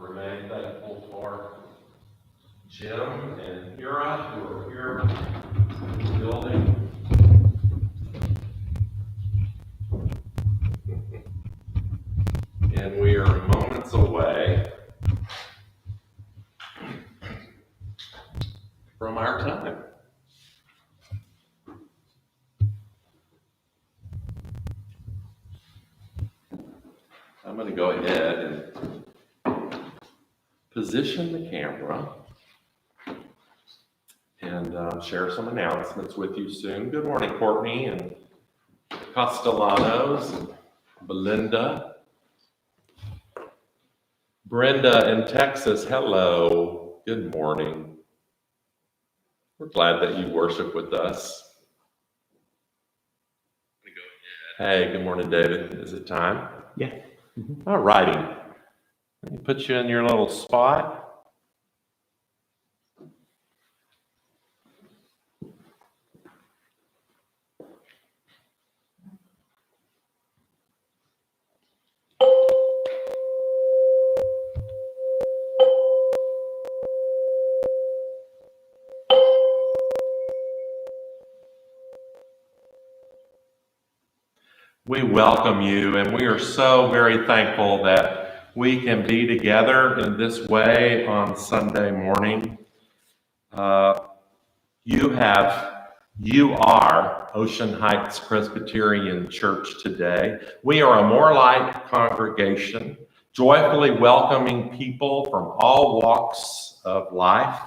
remain thankful for Jim and Hira, who are here in the building. And we are moments away from our time. I'm going to go ahead and position the camera and share some announcements with you soon. Good morning, Courtney and Castellanos and Belinda. Brenda in Texas, hello. Good morning. We're glad that you worship with us. Hey, good morning, David. Is it time? Yeah. All righty. Let me put you in your little spot. We welcome you, and we are so very thankful that we can be together in this way on Sunday morning. You are Ocean Heights Presbyterian Church today. We are a More Light congregation, joyfully welcoming people from all walks of life,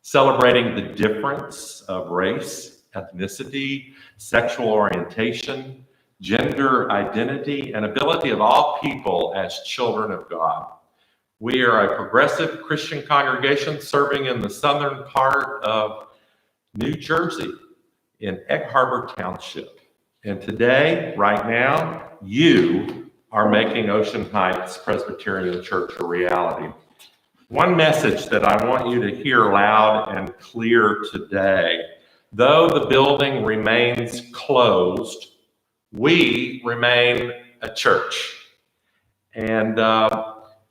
celebrating the difference of race, ethnicity, sexual orientation, gender identity, and ability of all people as children of God. We are a progressive Christian congregation serving in the southern part of New Jersey in Egg Harbor Township. And today, right now, you are making Ocean Heights Presbyterian Church a reality. One message that I want you to hear loud and clear today: though the building remains closed, we remain a church. And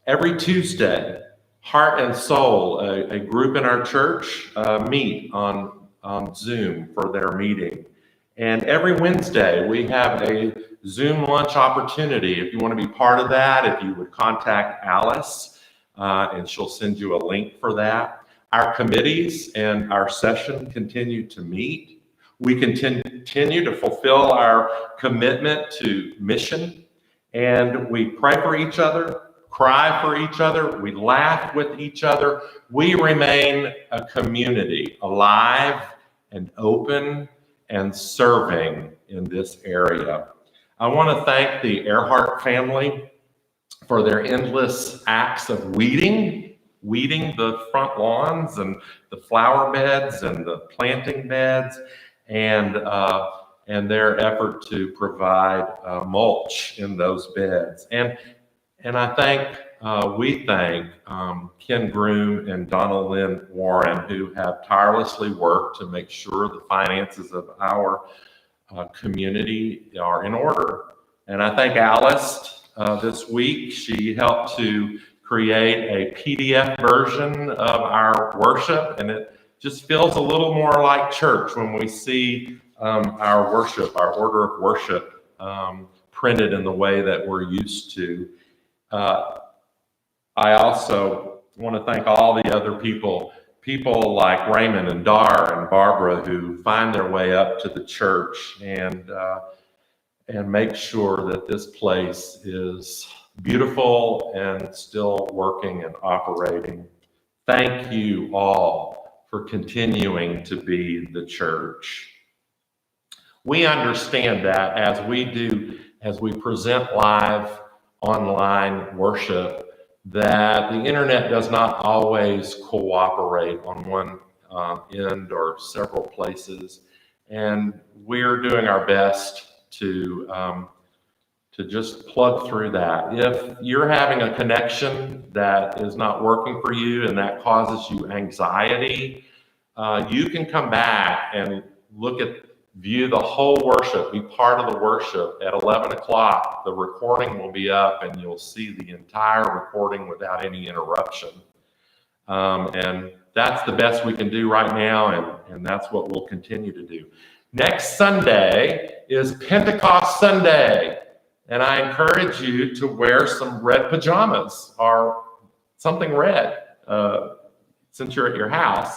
every Tuesday, Heart and Soul, a group in our church, meet on Zoom for their meeting. And every Wednesday, we have a Zoom lunch opportunity. If you want to be part of that, if you would contact Alice, and she'll send you a link for that. Our committees and our session continue to meet. We continue to fulfill our commitment to mission, and we pray for each other, cry for each other, we laugh with each other. We remain a community, alive and open and serving in this area. I want to thank the Earhart family for their endless acts of weeding the front lawns and the flower beds and the planting beds, and their effort to provide mulch in those beds. And we thank Ken Groom and Donna Lynn Warren, who have tirelessly worked to make sure the finances of our community are in order. And I thank Alice this week. She helped to create a PDF version of our worship, and it just feels a little more like church when we see our worship, our order of worship printed in the way that we're used to. I also want to thank all the other people like Raymond and Dar and Barbara, who find their way up to the church and make sure that this place is beautiful and still working and operating. Thank you all for continuing to be the church. We understand that as we present live online worship, that the internet does not always cooperate on one end or several places, and we're doing our best to just plug through that. If you're having a connection that is not working for you and that causes you anxiety, you can come back and look at view the whole worship, be part of the worship at 11 o'clock. The recording will be up and you'll see the entire recording without any interruption. And that's the best we can do right now, and that's what we'll continue to do. Next Sunday is Pentecost Sunday, and I encourage you to wear some red pajamas or something red since you're at your house.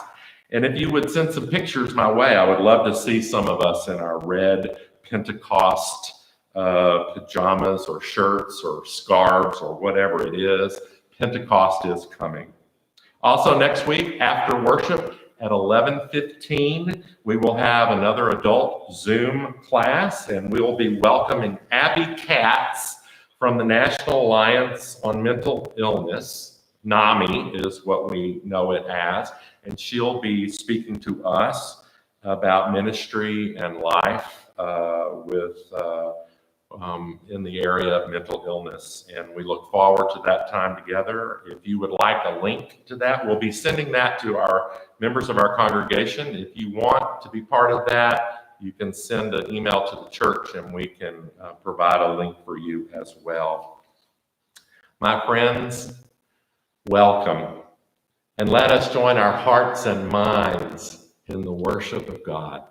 And if you would send some pictures my way, I would love to see some of us in our red Pentecost pajamas or shirts or scarves or whatever it is. Pentecost is coming. Also next week after worship at 11:15, we will have another adult Zoom class, and we will be welcoming Abby Katz from the National Alliance on Mental Illness. NAMI is what we know it as, and she'll be speaking to us about ministry and life in the area of mental illness, and we look forward to that time together. If you would like a link to that, we'll be sending that to our members of our congregation. If you want to be part of that, you can send an email to the church and we can provide a link for you as well. My friends, welcome, and let us join our hearts and minds in the worship of God.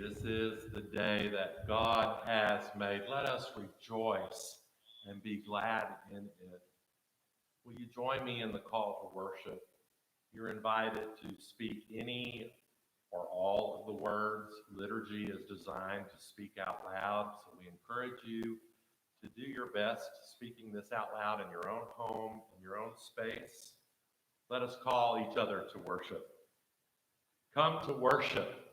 This is the day that God has made. Let us rejoice and be glad in it. Will you join me in the call to worship? You're invited to speak any or all of the words. Liturgy is designed to speak out loud, so we encourage you to do your best speaking this out loud in your own home, in your own space. Let us call each other to worship. Come to worship,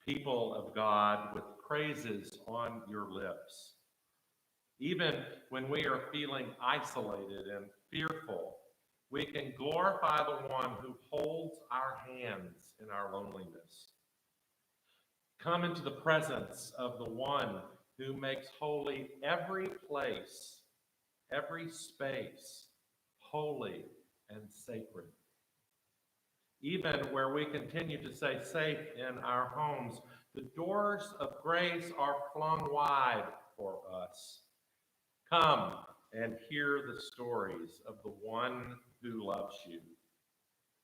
people of God, with praises on your lips. Even when we are feeling isolated and fearful, we can glorify the one who holds our hands in our loneliness. Come into the presence of the one who makes holy every place, every space, holy and sacred. Even where we continue to stay safe in our homes, the doors of grace are flung wide for us. Come and hear the stories of the one who loves you.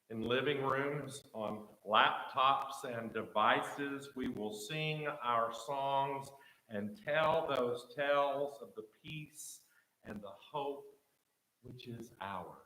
In living rooms, on laptops and devices, we will sing our songs and tell those tales of the peace and the hope which is ours.